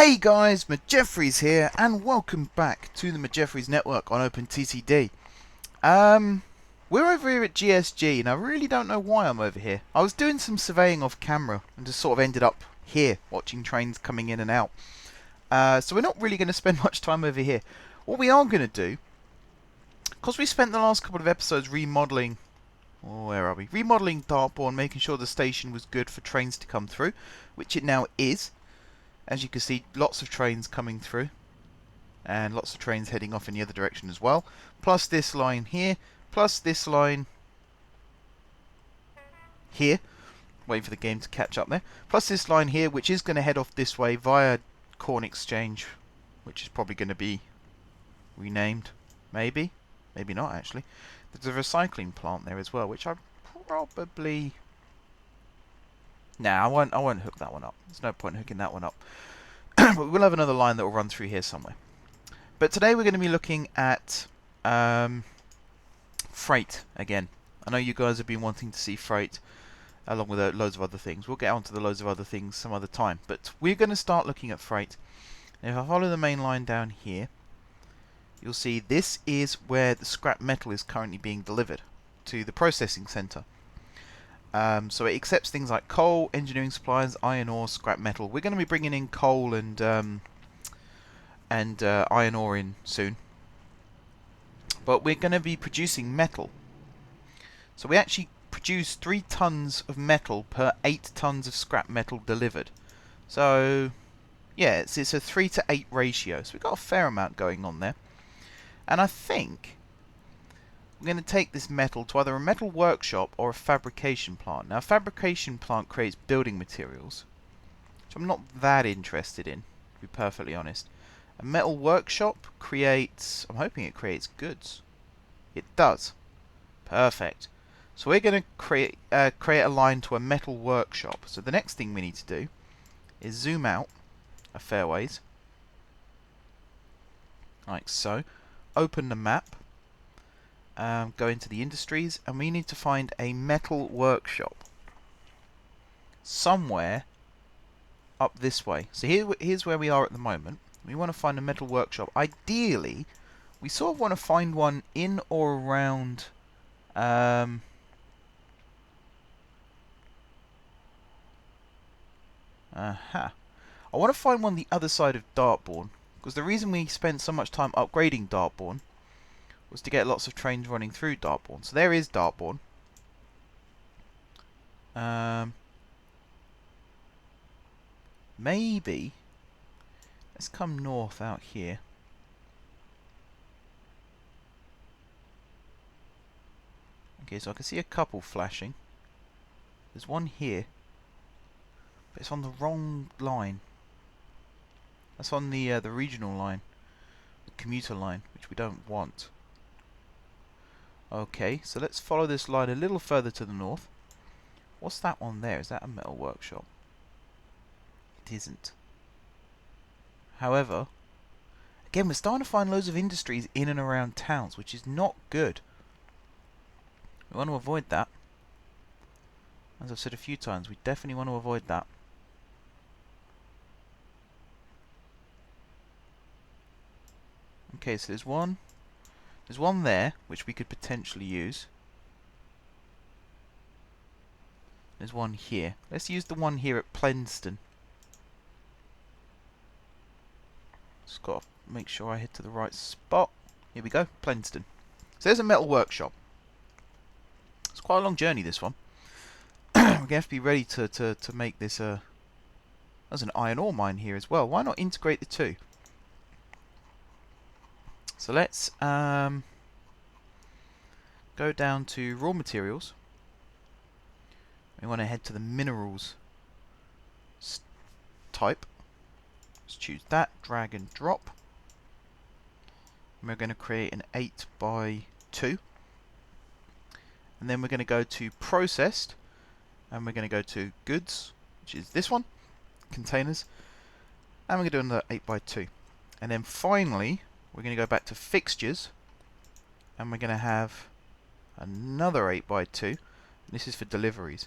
Hey guys, McJeffries here, and welcome back to the McJeffries Network on OpenTTD. We're over here at GSG, and I really don't know why I'm over here. I was doing some surveying off camera, and just sort of ended up here, watching trains coming in and out. So we're not really going to spend much time over here. What we are going to do, because we spent the last couple of episodes remodeling, remodeling Dartbourne, making sure the station was good for trains to come through, which it now is. As you can see, lots of trains coming through, and lots of trains heading off in the other direction as well. Plus this line here, plus this line here. Waiting for the game to catch up there. Plus this line here, which is going to head off this way via Corn Exchange, which is probably going to be renamed. Maybe. Maybe not, actually. There's a recycling plant there as well, which I probably... Nah, I won't hook that one up. There's no point in hooking that one up. But we'll have another line that will run through here somewhere. But today we're going to be looking at freight again. I know you guys have been wanting to see freight along with loads of other things. We'll get onto the loads of other things some other time. But we're going to start looking at freight. Now, if I follow the main line down here, you'll see this is where the scrap metal is currently being delivered to the processing centre. So it accepts things like coal, engineering supplies, iron ore, scrap metal. We're going to be bringing in coal and iron ore in soon. But we're going to be producing metal. So we actually produce 3 tons of metal per 8 tons of scrap metal delivered. So yeah, it's a 3 to 8 ratio. So we've got a fair amount going on there. And I think we're going to take this metal to either a metal workshop or a fabrication plant. Now, a fabrication plant creates building materials, which I'm not that interested in, to be perfectly honest. A metal workshop creates... I'm hoping it creates goods. It does. Perfect. So we're going to create a line to a metal workshop. So the next thing we need to do is zoom out a fair ways, like so. Open the map. Go into the industries, and we need to find a metal workshop somewhere up this way. So here's where we are at the moment. We want to find a metal workshop. Ideally, we sort of want to find one in or around I want to find one the other side of Dartbourne, because the reason we spent so much time upgrading Dartbourne was to get lots of trains running through Dartbourne. So there is Dartbourne. Maybe let's come north out here. Okay, so I can see a couple flashing. There's one here, but it's on the wrong line. That's on the regional line, the commuter line, which we don't want. Okay, so let's follow this line a little further to the north. What's that one there? Is that a metal workshop? It isn't. However, again, we're starting to find loads of industries in and around towns, which is not good. We want to avoid that. As I've said a few times, we definitely want to avoid that. Okay, so there's one there, which we could potentially use. There's one here. Let's use the one here at Plenston. Just got to make sure I head to the right spot. Here we go, Plenston. So there's a metal workshop. It's quite a long journey, this one. We're going to have to be ready to make this a... There's an iron ore mine here as well. Why not integrate the two? So let's go down to raw materials. We want to head to the minerals type. Let's choose that, drag and drop. And we're going to create an 8x2. And then we're going to go to processed, and we're going to go to goods, which is this one, containers, and we're going to do another 8x2. And then finally, we're going to go back to fixtures, and we're going to have another 8x2. This is for deliveries.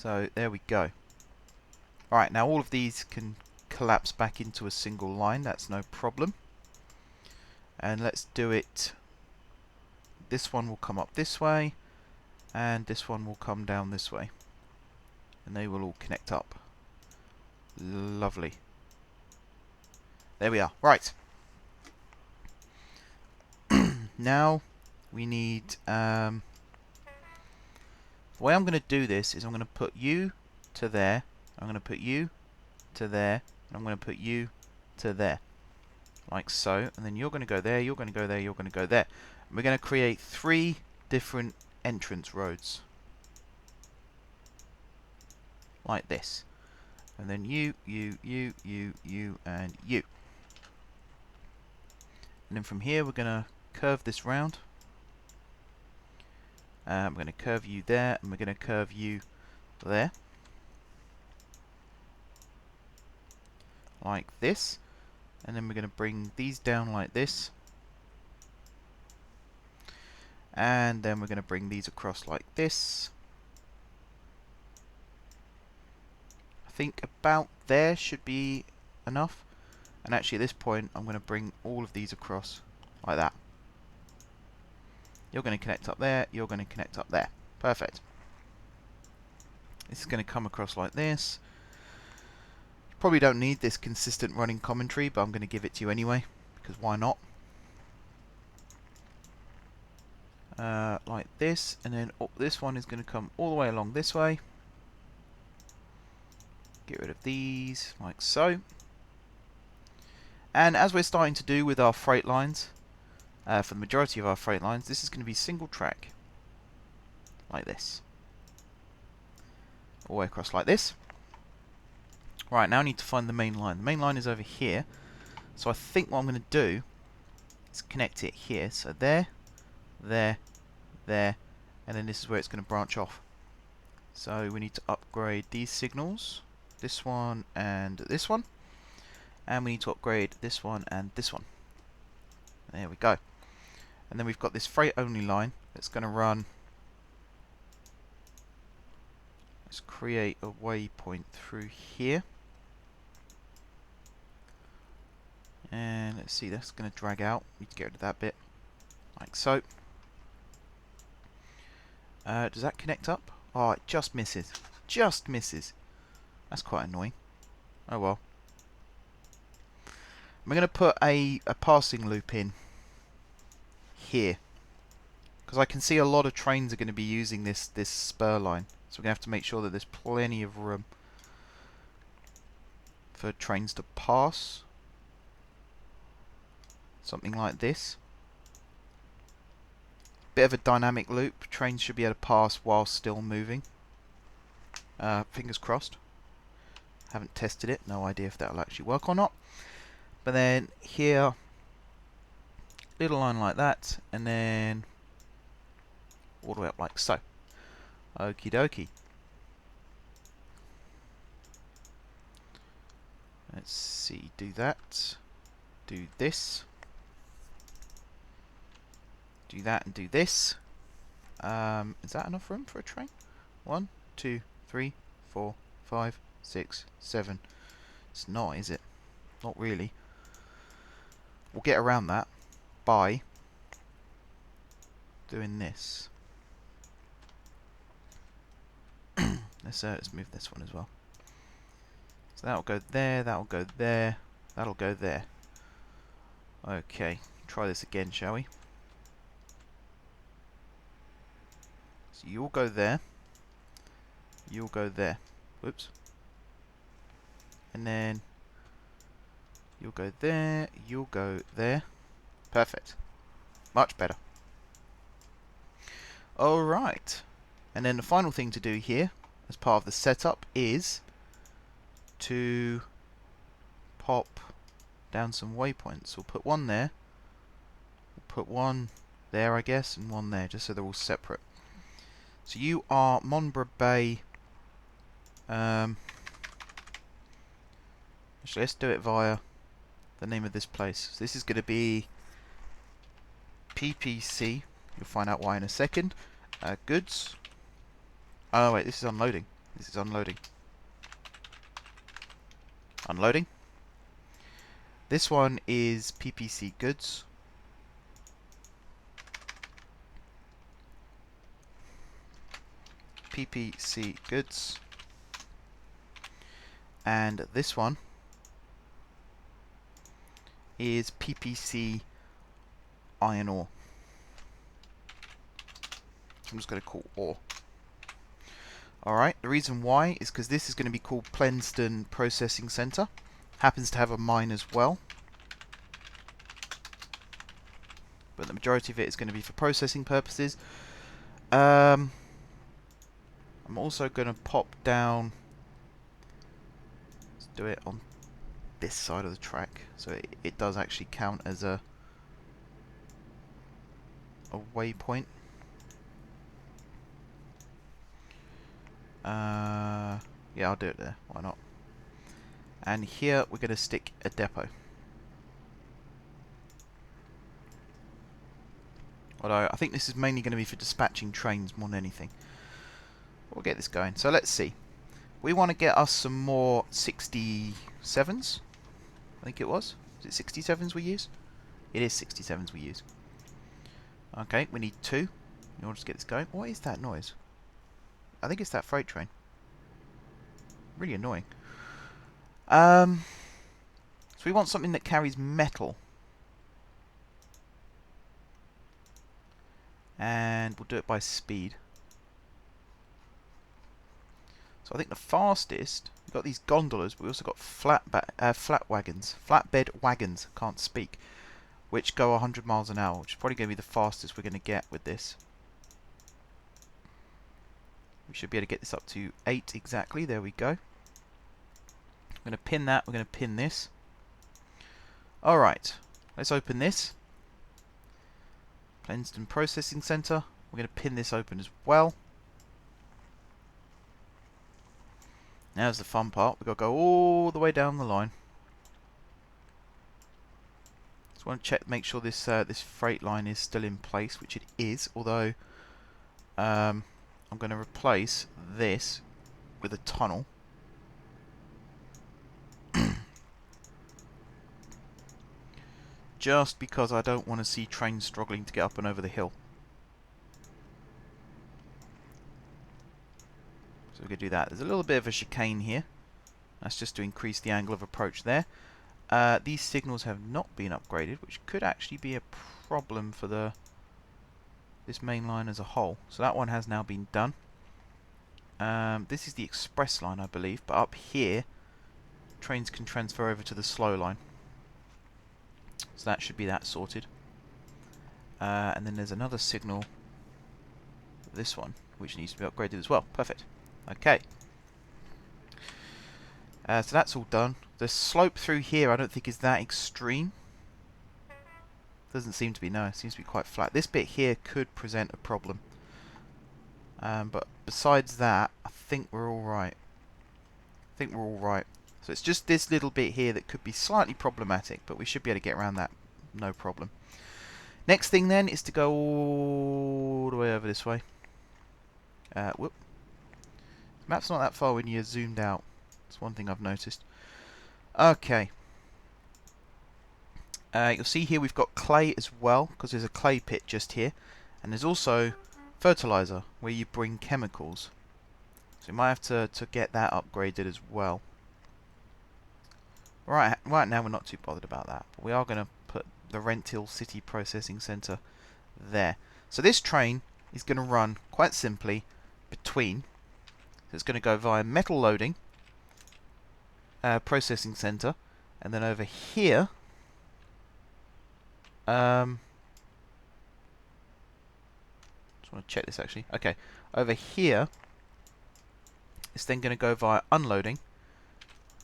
So there we go. Alright, now all of these can collapse back into a single line, that's no problem. And let's do it. This one will come up this way, and this one will come down this way. And they will all connect up. Lovely. There we are. Right. Now we need... the way I'm going to do this is I'm going to put you to there. I'm going to put you to there. And I'm going to put you to there. Like so. And then you're going to go there, you're going to go there, you're going to go there. And we're going to create 3 different entrance roads. Like this. And then you, and you. And then from here we're going to curve this round. We're going to curve you there, and we're going to curve you there. Like this. And then we're going to bring these down like this. And then we're going to bring these across like this. I think about there should be enough. And actually at this point I'm going to bring all of these across like that. You're going to connect up there, you're going to connect up there. Perfect. This is going to come across like this. You probably don't need this consistent running commentary, but I'm going to give it to you anyway, because why not? Like this, and then this one is going to come all the way along this way. Get rid of these, like so. And as we're starting to do with our freight lines, for the majority of our freight lines, this is going to be single track. Like this. All the way across like this. Right, now I need to find the main line. The main line is over here. So I think what I'm going to do is connect it here. So there, there, there, and then this is where it's going to branch off. So we need to upgrade these signals. This one and this one. And we need to upgrade this one and this one. There we go. And then we've got this freight only line that's going to run. Let's create a waypoint through here. And let's see, that's going to drag out. Need to get rid of that bit. Like so. Does that connect up? Oh, it just misses. Just misses. That's quite annoying. Oh well. I'm going to put a passing loop in here, because I can see a lot of trains are going to be using this spur line, so we're going to have to make sure that there's plenty of room for trains to pass. Something like this. Bit of a dynamic loop. Trains should be able to pass while still moving. Fingers crossed. Haven't tested it, no idea if that'll actually work or not. But then here, little line like that, and then all the way up like so. Okie dokie. Let's see, do that. Do this. Do that and do this. Is that enough room for a train? 1, 2, 3, 4, 5, 6, 7. It's not, is it? Not really. We'll get around that by doing this. Let's move this one as well. So that'll go there, that'll go there, that'll go there. Okay, try this again, shall we? So you'll go there. You'll go there. Whoops. And then you'll go there, you'll go there. Perfect. Much better. Alright. And then the final thing to do here, as part of the setup, is to pop down some waypoints. We'll put one there. We'll put one there, I guess, and one there, just so they're all separate. So you are Monborough Bay. Actually, let's do it via the name of this place. So this is going to be PPC. You'll find out why in a second. Goods. Oh wait, this is unloading. This is unloading. Unloading. This one is PPC goods. PPC goods. And this one is PPC iron ore. I'm just going to call ore. Alright, the reason why is because this is going to be called Plenston Processing Center. Happens to have a mine as well. But the majority of it is going to be for processing purposes. I'm also going to pop down... Let's do it on this side of the track. So it does actually count as a waypoint. Yeah, I'll do it there. Why not? And here we're going to stick a depot. Although I think this is mainly going to be for dispatching trains more than anything. We'll get this going. So let's see. We want to get us some more 67s. I think it was. Is it 67s we use? It is 67s we use. Okay, we need 2 in order to get this going. What is that noise? I think it's that freight train. Really annoying. So we want something that carries metal. And we'll do it by speed. So I think the fastest, we've got these gondolas, but we also got flatbed wagons, can't speak, which go 100 miles an hour, which is probably going to be the fastest we're going to get with this. We should be able to get this up to 8 exactly. There we go. I'm going to pin that. We're going to pin this. Alright. Let's open this. Plenston Processing Center. We're going to pin this open as well. Now's the fun part. We've got to go all the way down the line. Just want to check, make sure this this freight line is still in place, which it is. Although I'm going to replace this with a tunnel. Just because I don't want to see trains struggling to get up and over the hill. So we're going to do that. There's a little bit of a chicane here. That's just to increase the angle of approach there. These signals have not been upgraded, which could actually be a problem for this main line as a whole. So that one has now been done. This is the express line, I believe, but up here trains can transfer over to the slow line. So that should be that sorted. And then there's another signal, this one, which needs to be upgraded as well. Perfect. Okay. So that's all done. The slope through here I don't think is that extreme. Doesn't seem to be, no. It seems to be quite flat. This bit here could present a problem. But besides that, I think we're alright. So it's just this little bit here that could be slightly problematic, but we should be able to get around that, no problem. Next thing then is to go all the way over this way. Whoop. The map's not that far when you're zoomed out. That's one thing I've noticed. Okay. You'll see here we've got clay as well, because there's a clay pit just here. And there's also fertilizer, where you bring chemicals. So you might have to get that upgraded as well. Right now we're not too bothered about that, but we are going to put the Rentil City Processing Center there. So this train is going to run quite simply between. So it's going to go via metal loading, processing center, and then over here. Just want to check this actually. Okay, over here, it's then going to go via unloading,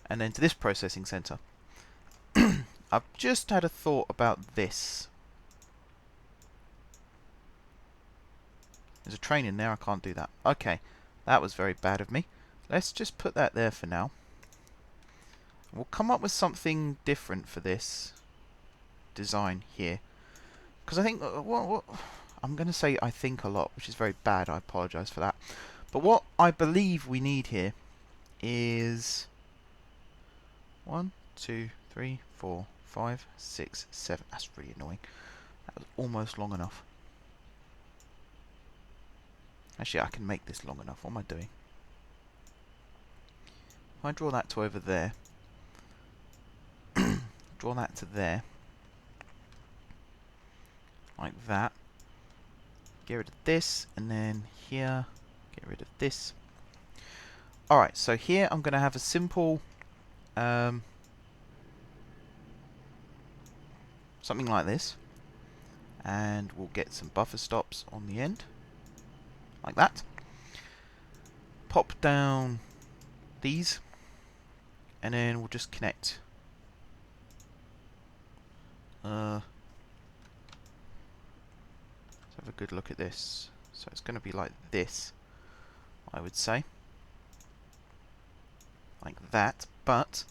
and then to this processing center. I've just had a thought about this. There's a train in there, I can't do that. Okay, that was very bad of me. Let's just put that there for now. We'll come up with something different for this design here. Because I think, I'm going to say I think a lot, which is very bad, I apologise for that. But what I believe we need here is 1, 2, 3, 4, 5, 6, 7. That's really annoying. That was almost long enough. Actually, I can make this long enough. What am I doing? If I draw that to over there, draw that to there, like that. Get rid of this, and then here, get rid of this. Alright, so here I'm going to have a simple something like this, and we'll get some buffer stops on the end, like that. Pop down these, and then we'll just connect. Let's have a good look at this. So it's going to be like this, I would say. Like that, but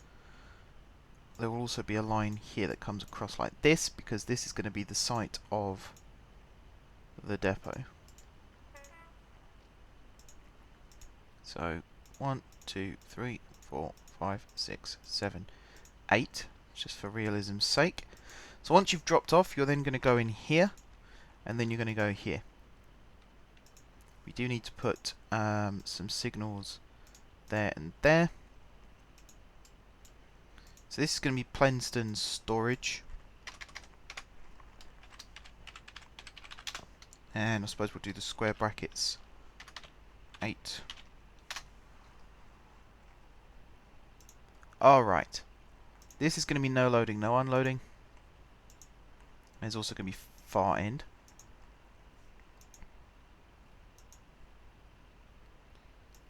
there will also be a line here that comes across like this, because this is going to be the site of the depot. So 1, 2, 3, 4, 5, 6, 7, 8, just for realism's sake. So once you've dropped off, you're then going to go in here, and then you're going to go here. We do need to put some signals there and there. So this is going to be Plenston's storage. And I suppose we'll do the square brackets. 8. Alright. This is going to be no loading, no unloading. There's also going to be far end.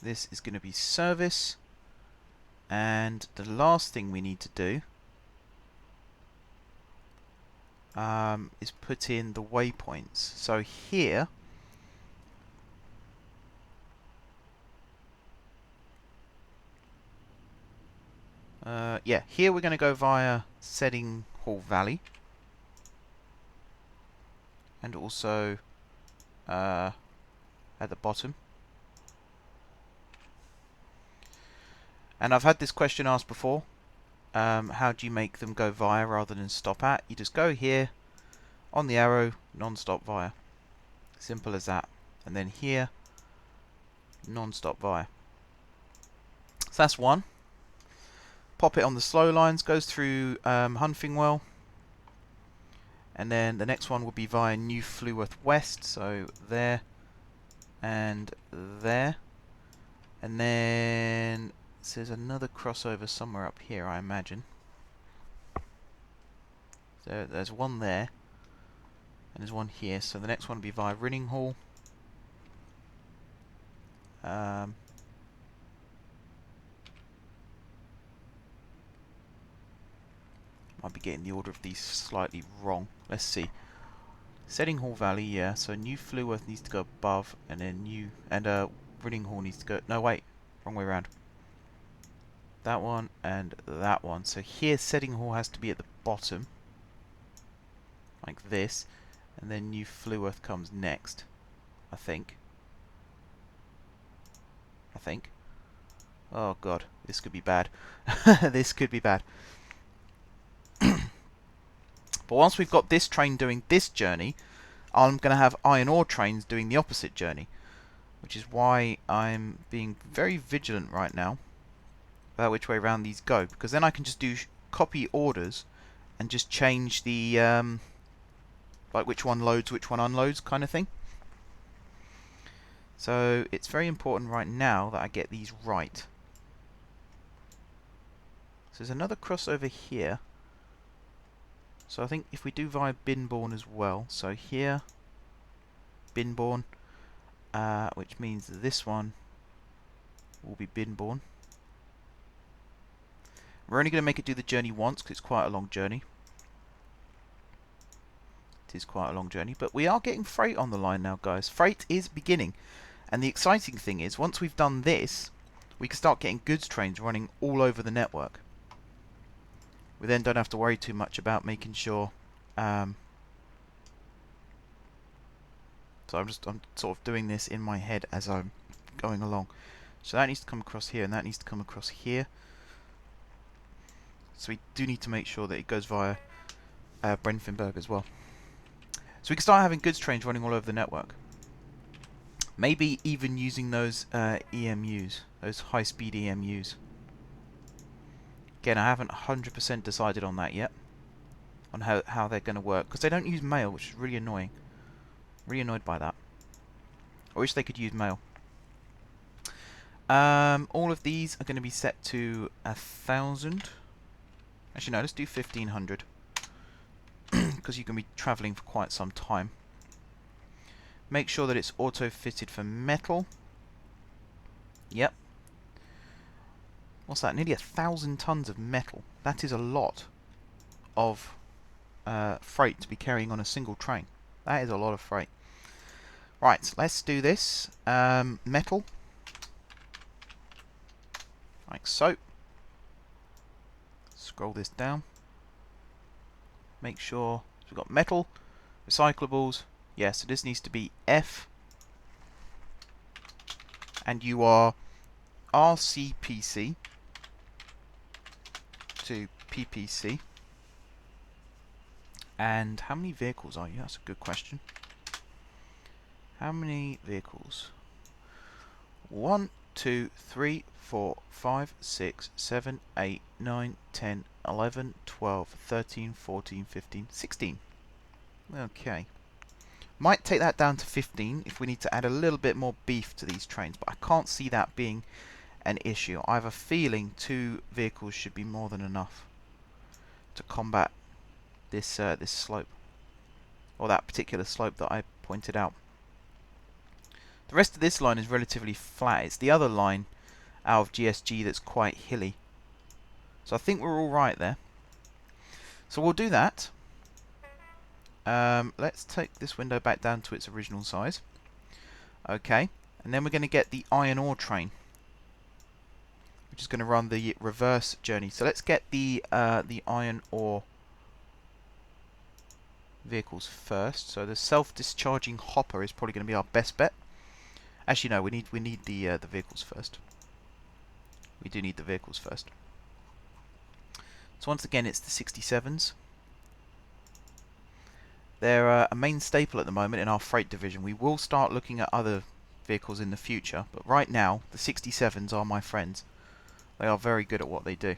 This is going to be service. And the last thing we need to do is put in the waypoints. So here, here we're going to go via Setting Hall Valley, and also at the bottom. And I've had this question asked before. How do you make them go via rather than stop at? You just go here, on the arrow, non-stop via. Simple as that. And then here, non-stop via. So that's one. Pop it on the slow lines, goes through Huntingwell. And then the next one will be via New Fleurworth West, so there and there. And then so there's another crossover somewhere up here, I imagine. So there's one there, and there's one here. So the next one will be via Rinninghall. Might be getting the order of these slightly wrong. Let's see. Setting Hall Valley, yeah. So New Fleurworth needs to go above, and then Rinninghall needs to go. No, wait, wrong way around. That one and that one. So here Setting Hall has to be at the bottom, like this, and then New Fleurworth comes next, I think. Oh god, this could be bad. This could be bad. But once we've got this train doing this journey, I'm going to have iron ore trains doing the opposite journey, which is why I'm being very vigilant right now about which way around these go, because then I can just do copy orders and just change the like which one loads, which one unloads kind of thing. So it's very important right now that I get these right. So there's another crossover here. So I think if we do via Binbourne as well, so here, Binbourne, which means that this one will be Binbourne. We're only going to make it do the journey once because it's quite a long journey. It is quite a long journey, but we are getting freight on the line now, guys. Freight is beginning, and the exciting thing is once we've done this, we can start getting goods trains running all over the network. We then don't have to worry too much about making sure. So I'm sort of doing this in my head as I'm going along. So that needs to come across here, and that needs to come across here. So we do need to make sure that it goes via Brenfinberg as well. So we can start having goods trains running all over the network. Maybe even using those EMUs, those high-speed EMUs. Again, I haven't 100% decided on that yet, on how they're going to work, because they don't use mail, which is really annoying. Really annoyed by that. I wish they could use mail. All of these are going to be set to 1,000. Actually, no, let's do 1,500, because you can be travelling for quite some time. Make sure that it's auto-fitted for metal. Yep. What's that? Nearly 1,000 tons of metal. That is a lot of freight to be carrying on a single train. That is a lot of freight. Right, let's do this. Metal. Like so. Scroll this down. Make sure we've got metal, recyclables. Yes, so this needs to be F. And you are RCPC to PPC. And how many vehicles are you? That's a good question. How many vehicles? 1, 2, 3, 4, 5, 6, 7, 8, 9, 10, 11, 12, 13, 14, 15, 16. Okay. Might take that down to 15 if we need to add a little bit more beef to these trains, but I can't see that being an issue. I have a feeling 2 vehicles should be more than enough to combat this this slope, or that particular slope that I pointed out. The rest of this line is relatively flat. It's the other line out of GSG that's quite hilly. So I think we're all right there. So we'll do that. Let's take this window back down to its original size. Okay, and then we're going to get the iron ore train, which is going to run the reverse journey. So let's get the iron ore vehicles first. So the self-discharging hopper is probably going to be our best bet. Actually, no, we need the vehicles first. We do need the vehicles first. So once again, it's the 67s. They're a main staple at the moment in our freight division. We will start looking at other vehicles in the future, but right now the 67s are my friends. They are very good at what they do.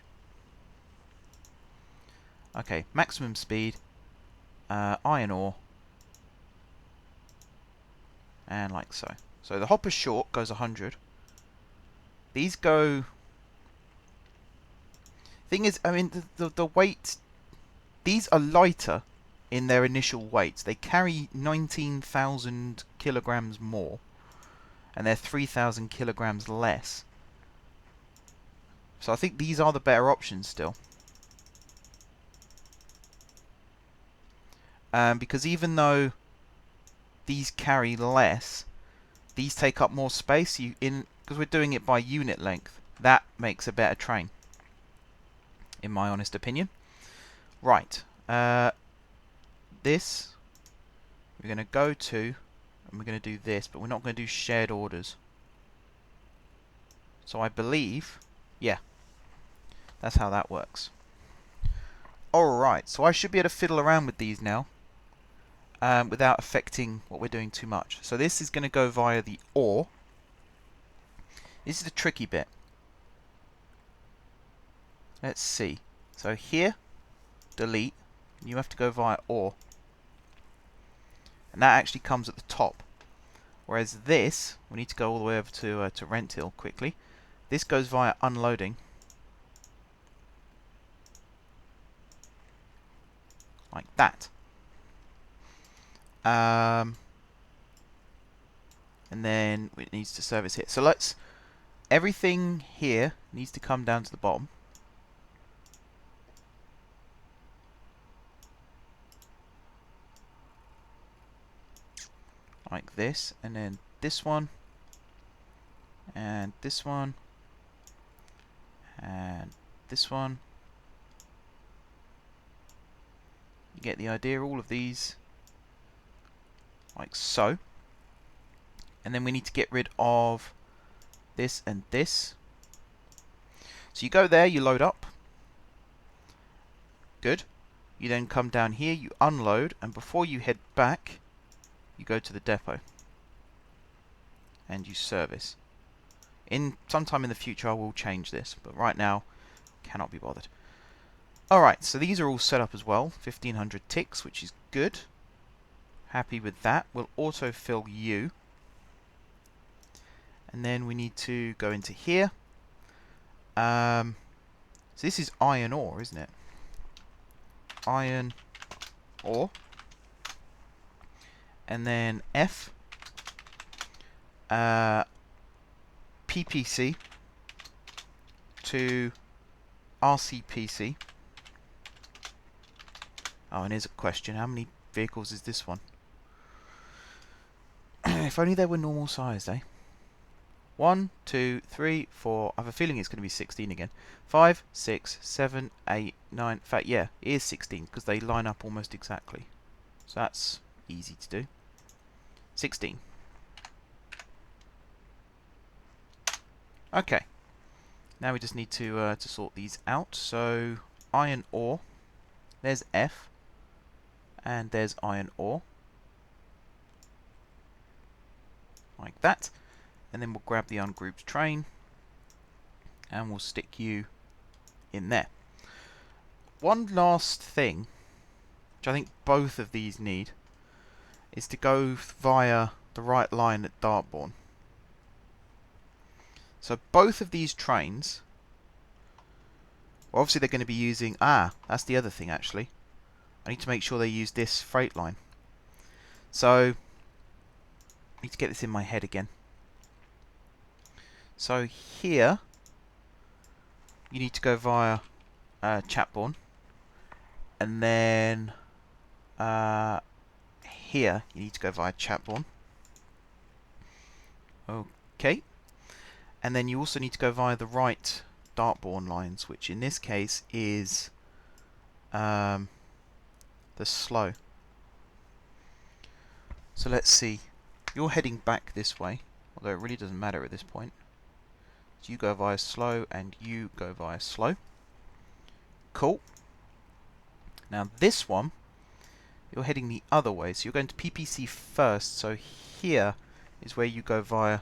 Okay, maximum speed, iron ore, and like so. So the hopper short goes 100. These go... Thing is, I mean, the weight... These are lighter in their initial weights. They carry 19,000 kilograms more, and they're 3,000 kilograms less. So I think these are the better options still. Because even though these carry less, these take up more space. Because we're doing it by unit length, that makes a better train, in my honest opinion. Right. This we're going to go to, and we're going to do this, but we're not going to do shared orders. So I believe, yeah, that's how that works. Alright, so I should be able to fiddle around with these now, without affecting what we're doing too much. So this is going to go via the ore. This is the tricky bit. Let's see. So here, delete, you have to go via ore. And that actually comes at the top. Whereas this, we need to go all the way over to Renthill quickly. This goes via unloading. Like that. And then it needs to service here. So let's... Everything here needs to come down to the bottom. Like this, and then this one, and this one, and this one. You get the idea, all of these, like so. And then we need to get rid of this, and this. So you go there, you load up. Good. You then come down here, you unload, and before you head back, you go to the depot. And you service. Sometime in the future I will change this, but right now, cannot be bothered. Alright, so these are all set up as well. 1500 ticks, which is good. Happy with that. We'll autofill you. And then we need to go into here. So this is iron ore, isn't it? Iron ore. And then F. PPC to RCPC. Oh, and here's a question. How many vehicles is this one? If only they were normal sized, eh? 1, 2, 3, 4. I have a feeling it's going to be 16 again. 5, 6, 7, 8, 9. In fact, yeah, it is 16 because they line up almost exactly. So that's easy to do. 16. Okay. Now we just need to sort these out. So iron ore. There's F. And there's iron ore. Like that. And then we'll grab the ungrouped train. And we'll stick you in there. One last thing, which I think both of these need, is to go via the right line at Dartbourne. So both of these trains, well, obviously they're going to be using, that's the other thing actually. I need to make sure they use this freight line. So, I need to get this in my head again. So here, you need to go via Chatbourne. And then here, you need to go via Chatbourne. Okay. And then you also need to go via the right Dartbourne lines, which in this case is the slow. So let's see. You're heading back this way, although it really doesn't matter at this point. So you go via slow and you go via slow. Cool. Now this one, you're heading the other way. So you're going to PPC first. So here is where you go via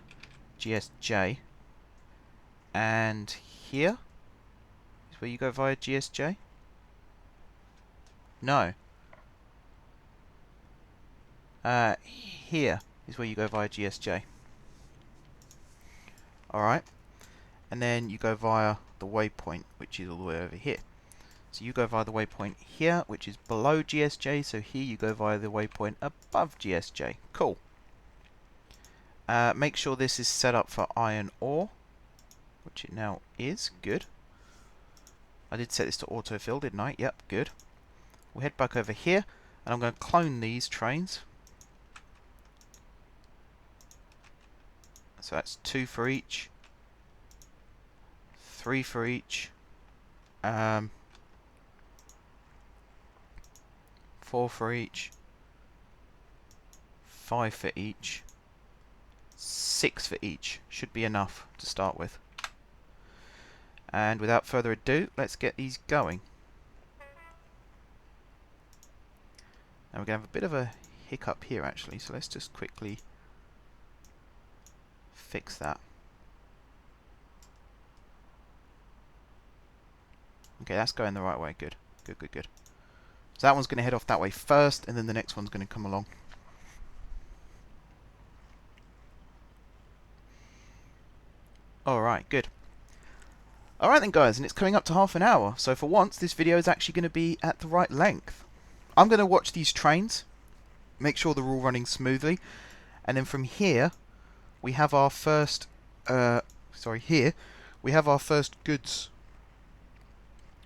GSJ. And here is where you go via GSJ? No. Here is where you go via GSJ. Alright. And then you go via the waypoint, which is all the way over here. So you go via the waypoint here, which is below GSJ. So here you go via the waypoint above GSJ. Cool. Make sure this is set up for iron ore, which it now is. Good. I did set this to autofill, didn't I? Yep, good. We'll head back over here, and I'm going to clone these trains. So that's 2 for each, 3 for each, 4 for each, 5 for each, 6 for each. Should be enough to start with. And without further ado, let's get these going. Now we're going to have a bit of a hiccup here actually, so let's just quickly fix that. Okay, that's going the right way. Good. Good, good, good. So that one's going to head off that way first, and then the next one's going to come along. Alright, good. Alright then guys, and it's coming up to half an hour, so for once this video is actually going to be at the right length. I'm going to watch these trains, make sure they're all running smoothly, and then from here we have our first, here we have our first goods,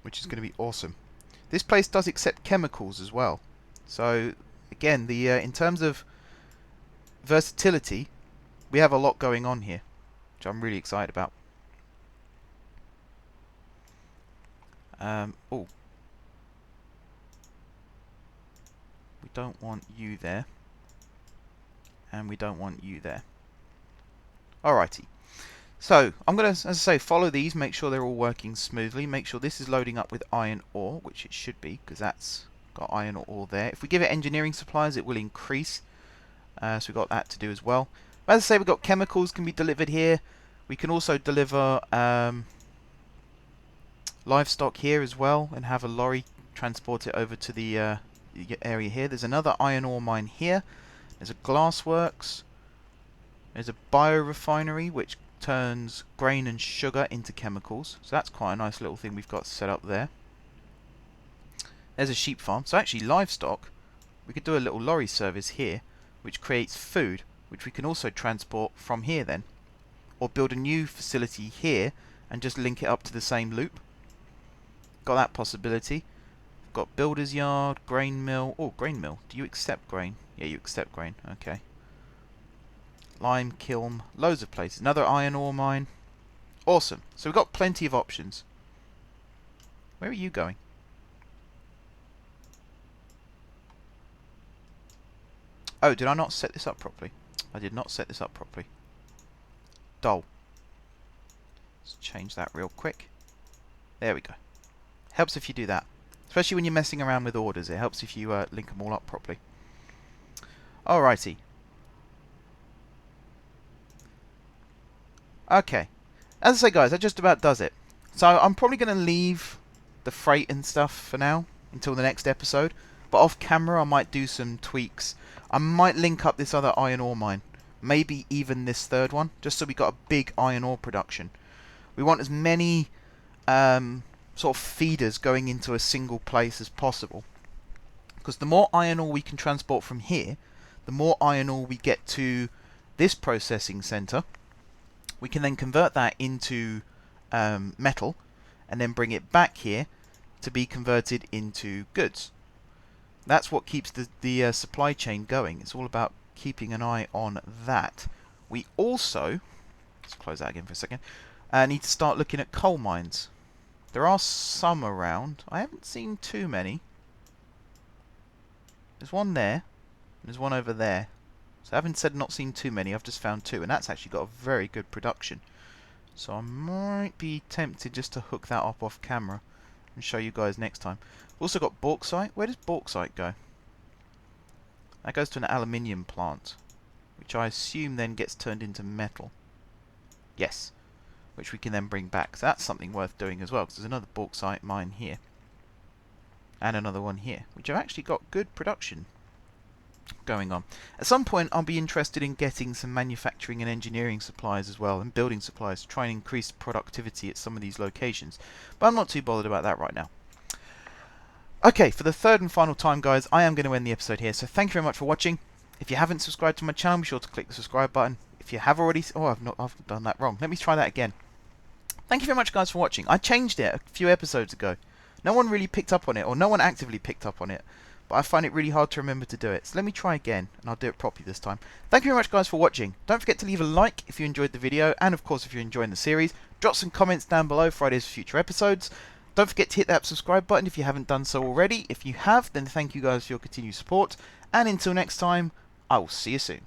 which is going to be awesome. This place does accept chemicals as well, so again, in terms of versatility, we have a lot going on here, which I'm really excited about. Oh, we don't want you there, and we don't want you there. Alrighty, So I'm going to, as I say, follow these, make sure they're all working smoothly, make sure this is loading up with iron ore, which it should be, because that's got iron ore there. If we give it engineering supplies, it will increase. So we've got that to do as well. But as I say, we've got chemicals can be delivered here. We can also deliver livestock here as well, and have a lorry transport it over to the area here. There's another iron ore mine here. There's a glassworks. There's a biorefinery, which turns grain and sugar into chemicals. So that's quite a nice little thing we've got set up there. There's a sheep farm. So actually livestock, we could do a little lorry service here, which creates food, which we can also transport from here then. Or build a new facility here and just link it up to the same loop. Got that possibility. Got builder's yard, grain mill. Oh, grain mill. Do you accept grain? Yeah, you accept grain. Okay. Lime kiln. Loads of places. Another iron ore mine. Awesome. So we've got plenty of options. Where are you going? Oh, did I not set this up properly? I did not set this up properly. Dull. Let's change that real quick. There we go. Helps if you do that. Especially when you're messing around with orders. It helps if you link them all up properly. Alrighty. Okay. As I say, guys, that just about does it. So I'm probably going to leave the freight and stuff for now until the next episode. But off camera, I might do some tweaks. I might link up this other iron ore mine. Maybe even this third one. Just so we got a big iron ore production. We want as many sort of feeders going into a single place as possible. Because the more iron ore we can transport from here, the more iron ore we get to this processing centre. We can then convert that into metal and then bring it back here to be converted into goods. That's what keeps the supply chain going. It's all about keeping an eye on that. We also, let's close that again for a second, need to start looking at coal mines. There are some around. I haven't seen too many. There's one there, and there's one over there. So I haven't said not seen too many, I've just found two, and that's actually got a very good production. So I might be tempted just to hook that up off camera and show you guys next time. We've also got bauxite. Where does bauxite go? That goes to an aluminium plant, which I assume then gets turned into metal. Yes, which we can then bring back. So that's something worth doing as well, because there's another bauxite mine here. And another one here, which have actually got good production going on. At some point I'll be interested in getting some manufacturing and engineering supplies as well, and building supplies to try and increase productivity at some of these locations. But I'm not too bothered about that right now. Okay, for the third and final time, guys, I am going to end the episode here. So thank you very much for watching. If you haven't subscribed to my channel, be sure to click the subscribe button. If you have already... Oh, I've done that wrong. Let me try that again. Thank you very much, guys, for watching. I changed it a few episodes ago. No one really picked up on it, or no one actively picked up on it. But I find it really hard to remember to do it. So let me try again, and I'll do it properly this time. Thank you very much, guys, for watching. Don't forget to leave a like if you enjoyed the video, and of course if you're enjoying the series. Drop some comments down below for ideas for future episodes. Don't forget to hit that subscribe button if you haven't done so already. If you have, then thank you guys for your continued support. And until next time, I will see you soon.